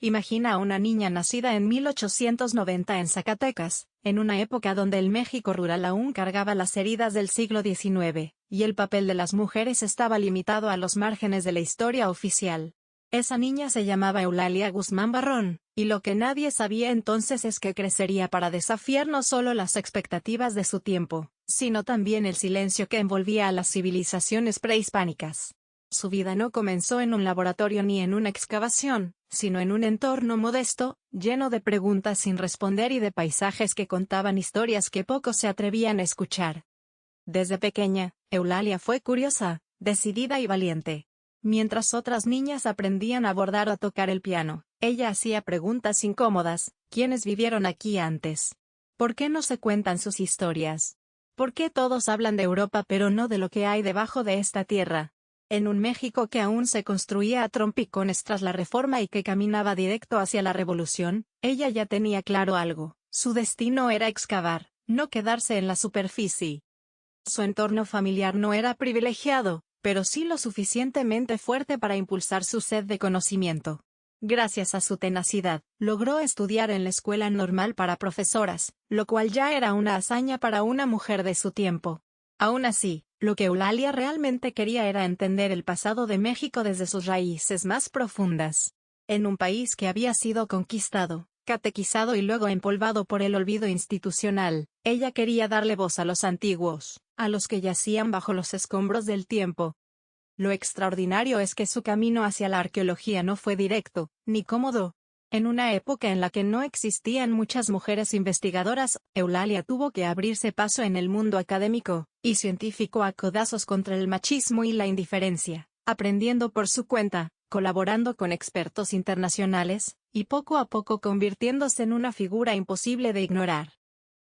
Imagina a una niña nacida en 1890 en Zacatecas, en una época donde el México rural aún cargaba las heridas del siglo XIX, y el papel de las mujeres estaba limitado a los márgenes de la historia oficial. Esa niña se llamaba Eulalia Guzmán Barrón, y lo que nadie sabía entonces es que crecería para desafiar no solo las expectativas de su tiempo, sino también el silencio que envolvía a las civilizaciones prehispánicas. Su vida no comenzó en un laboratorio ni en una excavación, sino en un entorno modesto, lleno de preguntas sin responder y de paisajes que contaban historias que pocos se atrevían a escuchar. Desde pequeña, Eulalia fue curiosa, decidida y valiente. Mientras otras niñas aprendían a bordar o a tocar el piano, ella hacía preguntas incómodas: ¿quiénes vivieron aquí antes? ¿Por qué no se cuentan sus historias? ¿Por qué todos hablan de Europa pero no de lo que hay debajo de esta tierra? En un México que aún se construía a trompicones tras la Reforma y que caminaba directo hacia la Revolución, ella ya tenía claro algo: su destino era excavar, no quedarse en la superficie. Su entorno familiar no era privilegiado, pero sí lo suficientemente fuerte para impulsar su sed de conocimiento. Gracias a su tenacidad, logró estudiar en la Escuela Normal para Profesoras, lo cual ya era una hazaña para una mujer de su tiempo. Aún así, lo que Eulalia realmente quería era entender el pasado de México desde sus raíces más profundas. En un país que había sido conquistado, catequizado y luego empolvado por el olvido institucional, ella quería darle voz a los antiguos, a los que yacían bajo los escombros del tiempo. Lo extraordinario es que su camino hacia la arqueología no fue directo, ni cómodo. En una época en la que no existían muchas mujeres investigadoras, Eulalia tuvo que abrirse paso en el mundo académico y científico a codazos contra el machismo y la indiferencia, aprendiendo por su cuenta, colaborando con expertos internacionales, y poco a poco convirtiéndose en una figura imposible de ignorar.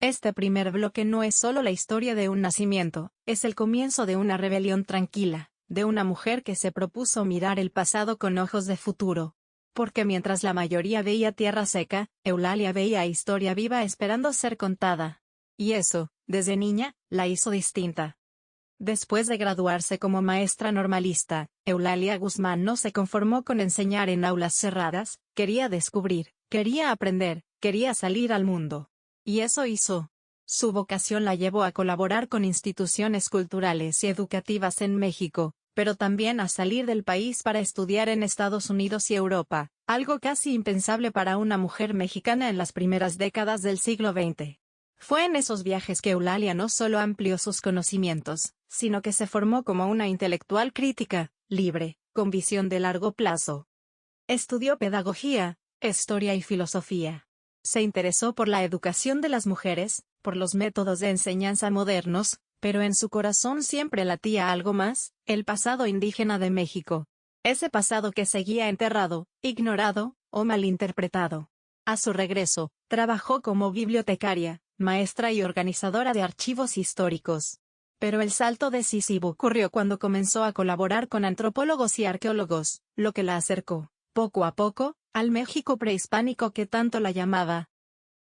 Este primer bloque no es solo la historia de un nacimiento, es el comienzo de una rebelión tranquila, de una mujer que se propuso mirar el pasado con ojos de futuro. Porque mientras la mayoría veía tierra seca, Eulalia veía historia viva esperando ser contada. Y eso, desde niña, la hizo distinta. Después de graduarse como maestra normalista, Eulalia Guzmán no se conformó con enseñar en aulas cerradas, quería descubrir, quería aprender, quería salir al mundo. Y eso hizo. Su vocación la llevó a colaborar con instituciones culturales y educativas en México, pero también a salir del país para estudiar en Estados Unidos y Europa, algo casi impensable para una mujer mexicana en las primeras décadas del siglo XX. Fue en esos viajes que Eulalia no solo amplió sus conocimientos, sino que se formó como una intelectual crítica, libre, con visión de largo plazo. Estudió pedagogía, historia y filosofía. Se interesó por la educación de las mujeres, por los métodos de enseñanza modernos, pero en su corazón siempre latía algo más: el pasado indígena de México. Ese pasado que seguía enterrado, ignorado, o malinterpretado. A su regreso, trabajó como bibliotecaria, maestra y organizadora de archivos históricos. Pero el salto decisivo ocurrió cuando comenzó a colaborar con antropólogos y arqueólogos, lo que la acercó, poco a poco, al México prehispánico que tanto la llamaba.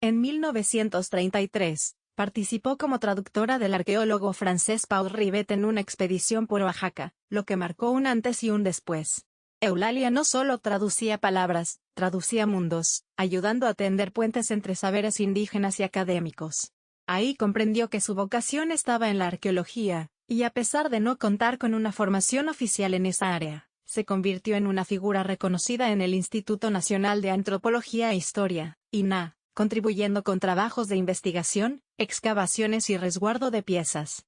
En 1933, participó como traductora del arqueólogo francés Paul Rivet en una expedición por Oaxaca, lo que marcó un antes y un después. Eulalia no solo traducía palabras, traducía mundos, ayudando a tender puentes entre saberes indígenas y académicos. Ahí comprendió que su vocación estaba en la arqueología, y a pesar de no contar con una formación oficial en esa área, se convirtió en una figura reconocida en el Instituto Nacional de Antropología e Historia, INAH, contribuyendo con trabajos de investigación, excavaciones y resguardo de piezas.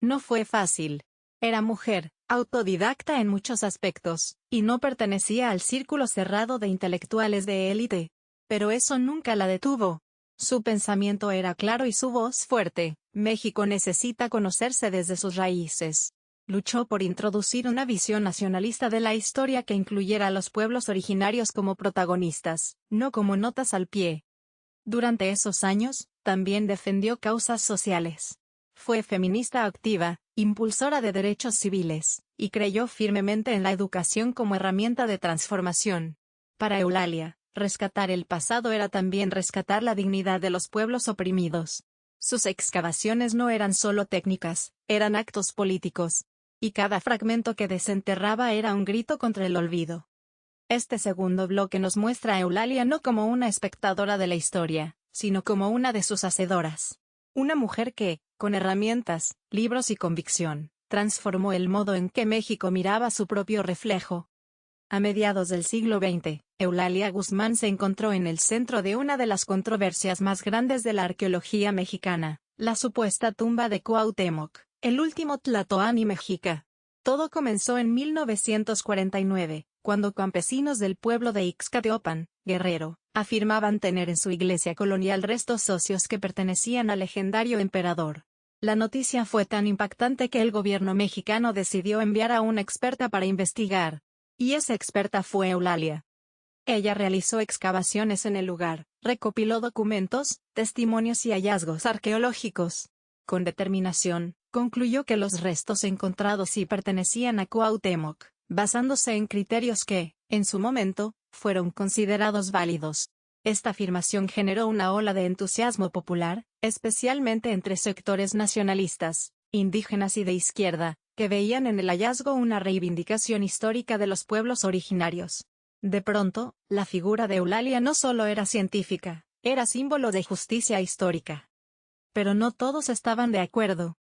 No fue fácil. Era mujer, autodidacta en muchos aspectos, y no pertenecía al círculo cerrado de intelectuales de élite. Pero eso nunca la detuvo. Su pensamiento era claro y su voz fuerte: México necesita conocerse desde sus raíces. Luchó por introducir una visión nacionalista de la historia que incluyera a los pueblos originarios como protagonistas, no como notas al pie. Durante esos años, también defendió causas sociales. Fue feminista activa, impulsora de derechos civiles, y creyó firmemente en la educación como herramienta de transformación. Para Eulalia, rescatar el pasado era también rescatar la dignidad de los pueblos oprimidos. Sus excavaciones no eran solo técnicas, eran actos políticos. Y cada fragmento que desenterraba era un grito contra el olvido. Este segundo bloque nos muestra a Eulalia no como una espectadora de la historia, sino como una de sus hacedoras. Una mujer que, con herramientas, libros y convicción, transformó el modo en que México miraba su propio reflejo. A mediados del siglo XX, Eulalia Guzmán se encontró en el centro de una de las controversias más grandes de la arqueología mexicana, la supuesta tumba de Cuauhtémoc, el último tlatoani mexica. Todo comenzó en 1949, cuando campesinos del pueblo de Ixcatiopan, Guerrero, afirmaban tener en su iglesia colonial restos óseos que pertenecían al legendario emperador. La noticia fue tan impactante que el gobierno mexicano decidió enviar a una experta para investigar. Y esa experta fue Eulalia. Ella realizó excavaciones en el lugar, recopiló documentos, testimonios y hallazgos arqueológicos. Con determinación, concluyó que los restos encontrados sí pertenecían a Cuauhtémoc, basándose en criterios que, en su momento, fueron considerados válidos. Esta afirmación generó una ola de entusiasmo popular, especialmente entre sectores nacionalistas, indígenas y de izquierda, que veían en el hallazgo una reivindicación histórica de los pueblos originarios. De pronto, la figura de Eulalia no solo era científica, era símbolo de justicia histórica. Pero no todos estaban de acuerdo.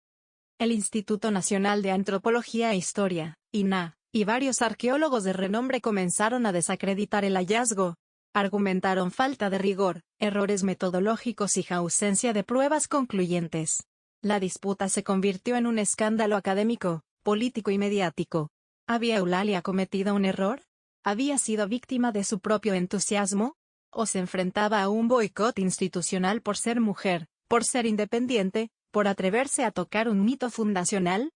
El Instituto Nacional de Antropología e Historia, INAH, y varios arqueólogos de renombre comenzaron a desacreditar el hallazgo. Argumentaron falta de rigor, errores metodológicos y ausencia de pruebas concluyentes. La disputa se convirtió en un escándalo académico, político y mediático. ¿Había Eulalia cometido un error? ¿Había sido víctima de su propio entusiasmo? ¿O se enfrentaba a un boicot institucional por ser mujer, por ser independiente, por atreverse a tocar un mito fundacional?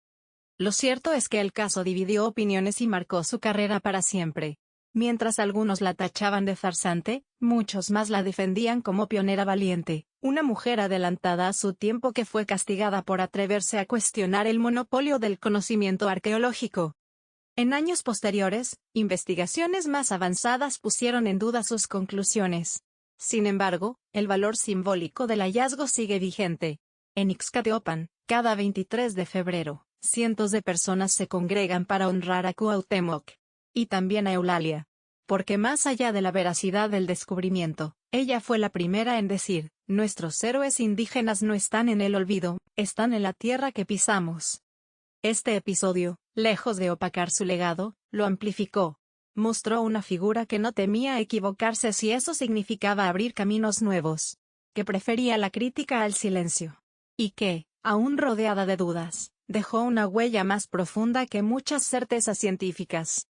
Lo cierto es que el caso dividió opiniones y marcó su carrera para siempre. Mientras algunos la tachaban de farsante, muchos más la defendían como pionera valiente, una mujer adelantada a su tiempo que fue castigada por atreverse a cuestionar el monopolio del conocimiento arqueológico. En años posteriores, investigaciones más avanzadas pusieron en duda sus conclusiones. Sin embargo, el valor simbólico del hallazgo sigue vigente. En Ixcatiopan, cada 23 de febrero, cientos de personas se congregan para honrar a Cuauhtémoc. Y también a Eulalia. Porque más allá de la veracidad del descubrimiento, ella fue la primera en decir, nuestros héroes indígenas no están en el olvido, están en la tierra que pisamos. Este episodio, lejos de opacar su legado, lo amplificó. Mostró una figura que no temía equivocarse si eso significaba abrir caminos nuevos. Que prefería la crítica al silencio. Y que, aún rodeada de dudas, dejó una huella más profunda que muchas certezas científicas.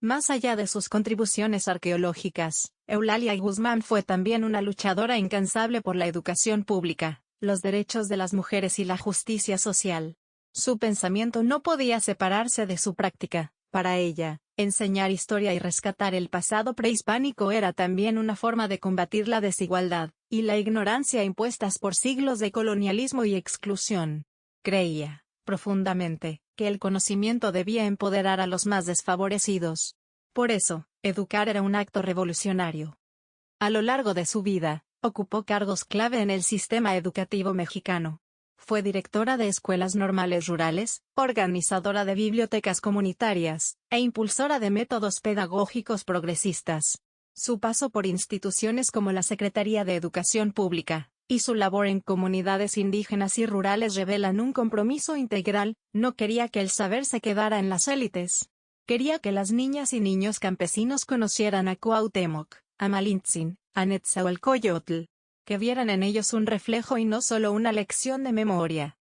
Más allá de sus contribuciones arqueológicas, Eulalia Guzmán fue también una luchadora incansable por la educación pública, los derechos de las mujeres y la justicia social. Su pensamiento no podía separarse de su práctica. Para ella, enseñar historia y rescatar el pasado prehispánico era también una forma de combatir la desigualdad y la ignorancia impuestas por siglos de colonialismo y exclusión. Creía, profundamente, que el conocimiento debía empoderar a los más desfavorecidos. Por eso, educar era un acto revolucionario. A lo largo de su vida, ocupó cargos clave en el sistema educativo mexicano. Fue directora de escuelas normales rurales, organizadora de bibliotecas comunitarias, e impulsora de métodos pedagógicos progresistas. Su paso por instituciones como la Secretaría de Educación Pública, y su labor en comunidades indígenas y rurales revelan un compromiso integral. No quería que el saber se quedara en las élites. Quería que las niñas y niños campesinos conocieran a Cuauhtémoc, a Malintzin, a Netzahualcóyotl, que vieran en ellos un reflejo y no solo una lección de memoria.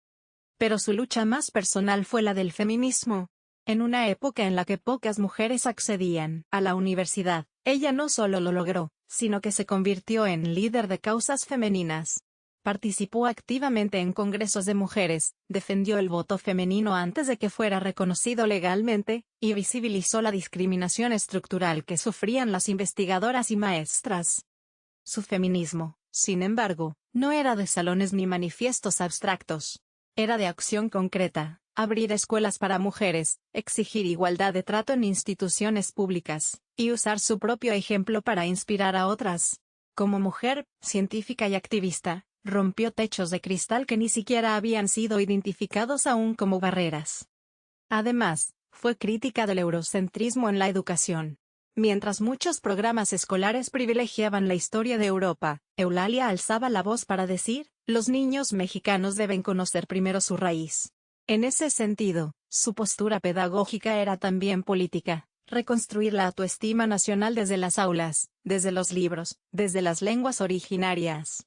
Pero su lucha más personal fue la del feminismo. En una época en la que pocas mujeres accedían a la universidad, ella no solo lo logró, sino que se convirtió en líder de causas femeninas. Participó activamente en congresos de mujeres, defendió el voto femenino antes de que fuera reconocido legalmente, y visibilizó la discriminación estructural que sufrían las investigadoras y maestras. Su feminismo, sin embargo, no era de salones ni manifiestos abstractos. Era de acción concreta. Abrir escuelas para mujeres, exigir igualdad de trato en instituciones públicas, y usar su propio ejemplo para inspirar a otras. Como mujer, científica y activista, rompió techos de cristal que ni siquiera habían sido identificados aún como barreras. Además, fue crítica del eurocentrismo en la educación. Mientras muchos programas escolares privilegiaban la historia de Europa, Eulalia alzaba la voz para decir, los niños mexicanos deben conocer primero su raíz. En ese sentido, su postura pedagógica era también política, reconstruir la autoestima nacional desde las aulas, desde los libros, desde las lenguas originarias.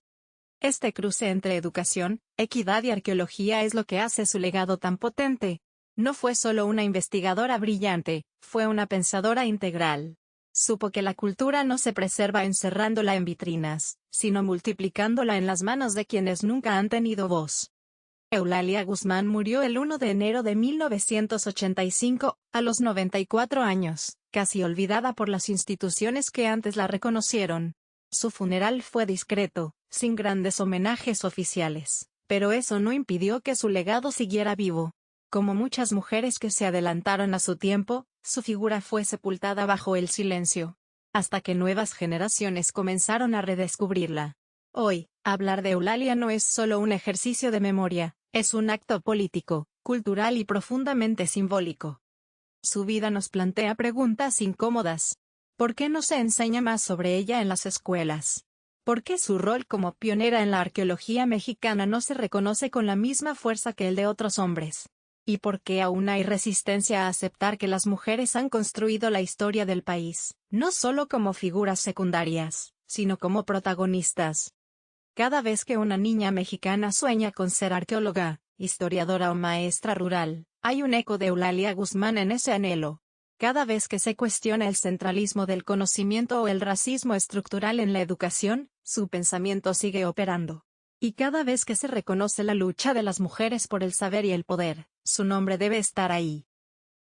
Este cruce entre educación, equidad y arqueología es lo que hace su legado tan potente. No fue solo una investigadora brillante, fue una pensadora integral. Supo que la cultura no se preserva encerrándola en vitrinas, sino multiplicándola en las manos de quienes nunca han tenido voz. Eulalia Guzmán murió el 1 de enero de 1985, a los 94 años, casi olvidada por las instituciones que antes la reconocieron. Su funeral fue discreto, sin grandes homenajes oficiales, pero eso no impidió que su legado siguiera vivo. Como muchas mujeres que se adelantaron a su tiempo, su figura fue sepultada bajo el silencio, hasta que nuevas generaciones comenzaron a redescubrirla. Hoy, hablar de Eulalia no es solo un ejercicio de memoria, es un acto político, cultural y profundamente simbólico. Su vida nos plantea preguntas incómodas. ¿Por qué no se enseña más sobre ella en las escuelas? ¿Por qué su rol como pionera en la arqueología mexicana no se reconoce con la misma fuerza que el de otros hombres? ¿Y por qué aún hay resistencia a aceptar que las mujeres han construido la historia del país, no solo como figuras secundarias, sino como protagonistas? Cada vez que una niña mexicana sueña con ser arqueóloga, historiadora o maestra rural, hay un eco de Eulalia Guzmán en ese anhelo. Cada vez que se cuestiona el centralismo del conocimiento o el racismo estructural en la educación, su pensamiento sigue operando. Y cada vez que se reconoce la lucha de las mujeres por el saber y el poder, su nombre debe estar ahí.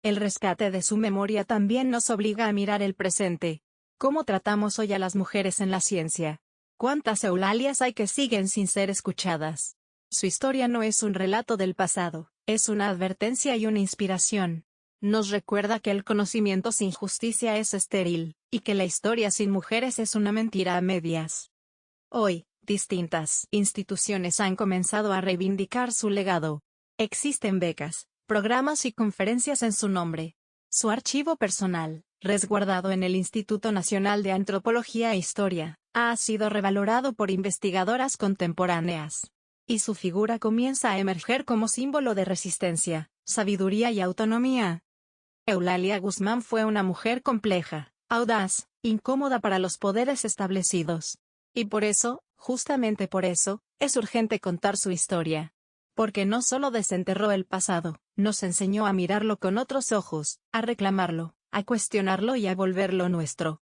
El rescate de su memoria también nos obliga a mirar el presente. ¿Cómo tratamos hoy a las mujeres en la ciencia? ¿Cuántas Eulalias hay que siguen sin ser escuchadas? Su historia no es un relato del pasado, es una advertencia y una inspiración. Nos recuerda que el conocimiento sin justicia es estéril, y que la historia sin mujeres es una mentira a medias. Hoy, distintas instituciones han comenzado a reivindicar su legado. Existen becas, programas y conferencias en su nombre. Su archivo personal, resguardado en el Instituto Nacional de Antropología e Historia, ha sido revalorado por investigadoras contemporáneas. Y su figura comienza a emerger como símbolo de resistencia, sabiduría y autonomía. Eulalia Guzmán fue una mujer compleja, audaz, incómoda para los poderes establecidos. Y por eso, justamente por eso, es urgente contar su historia. Porque no solo desenterró el pasado, nos enseñó a mirarlo con otros ojos, a reclamarlo, a cuestionarlo y a volverlo nuestro.